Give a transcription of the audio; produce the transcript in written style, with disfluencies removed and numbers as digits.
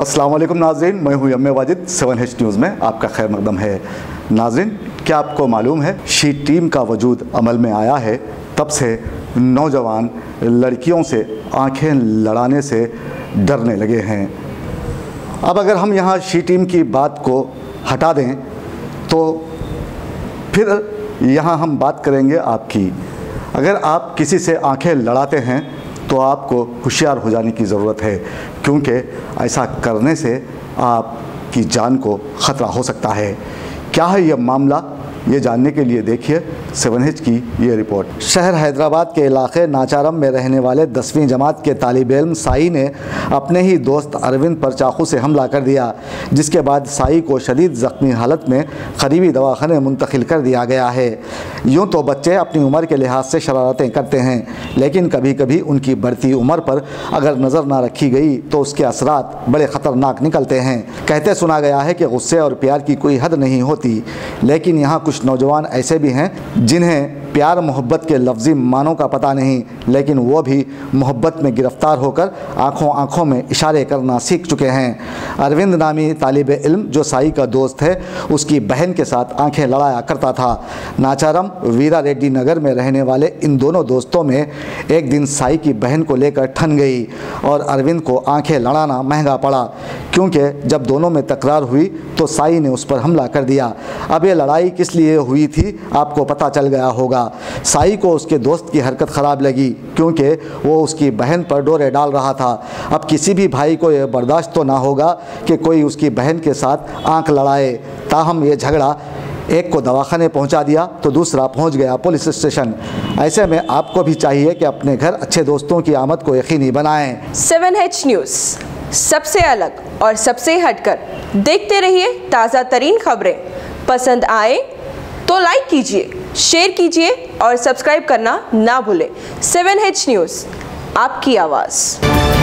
अस्सलाम वालेकुम नाज़रीन, मैं हूं यम्मे वाजिद। 7H न्यूज़ में आपका खैर मकदम है। नाज़रीन, क्या आपको मालूम है शी टीम का वजूद अमल में आया है तब से नौजवान लड़कियों से आंखें लड़ाने से डरने लगे हैं। अब अगर हम यहाँ शी टीम की बात को हटा दें तो फिर यहाँ हम बात करेंगे आपकी। अगर आप किसी से आंखें लड़ाते हैं तो आपको होशियार हो जाने की ज़रूरत है, क्योंकि ऐसा करने से आपकी जान को ख़तरा हो सकता है। क्या है यह मामला, ये जानने के लिए देखिए 7H की ये रिपोर्ट। शहर हैदराबाद के इलाके नाचारम में रहने वाले 10वीं जमात के तालिब इल्म साई ने अपने ही दोस्त अरविंद पर चाकू से हमला कर दिया, जिसके बाद साई को शदीद ज़ख्मी हालत में करीबी दवाखाने मुंतकिल कर दिया गया है। यूँ तो बच्चे अपनी उम्र के लिहाज से शरारतें करते हैं, लेकिन कभी कभी उनकी बढ़ती उम्र पर अगर नज़र ना रखी गई तो उसके असरात बड़े ख़तरनाक निकलते हैं। कहते सुना गया है कि गुस्से और प्यार की कोई हद नहीं होती, लेकिन यहाँ कुछ नौजवान ऐसे भी हैं जिन्हें प्यार मोहब्बत के लफ्ज़ी मानों का पता नहीं, लेकिन वो भी मोहब्बत में गिरफ़्तार होकर आँखों आँखों में इशारे करना सीख चुके हैं। अरविंद नामी तालिब इल्म जो साई का दोस्त है, उसकी बहन के साथ आंखें लड़ाया करता था। नाचारम वीरा रेड्डी नगर में रहने वाले इन दोनों दोस्तों में एक दिन साई की बहन को लेकर ठन गई और अरविंद को आंखें लड़ाना महंगा पड़ा, क्योंकि जब दोनों में तकरार हुई तो साई ने उस पर हमला कर दिया। अब ये लड़ाई किस लिए हुई थी आपको पता चल गया होगा। साई को उसके दोस्त की हरकत ख़राब लगी, क्योंकि वो उसकी बहन पर डोरे डाल रहा था। अब किसी भी भाई को यह बर्दाश्त तो ना होगा कि कोई उसकी बहन के साथ आंख लड़ाए। ताहम ये झगड़ा एक को दवाखाने पहुंचा दिया तो दूसरा पहुंच गया पुलिस स्टेशन। ऐसे में आपको भी चाहिए कि अपने घर अच्छे दोस्तों की आमद को यकीनी बनाएं। 7H न्यूज़, सबसे अलग और सबसे हटकर। देखते रहिए ताज़ा तरीन खबरें। पसंद आए तो लाइक कीजिए, शेयर कीजिए और सब्सक्राइब करना ना भूलें। 7H न्यूज़, आपकी आवाज़।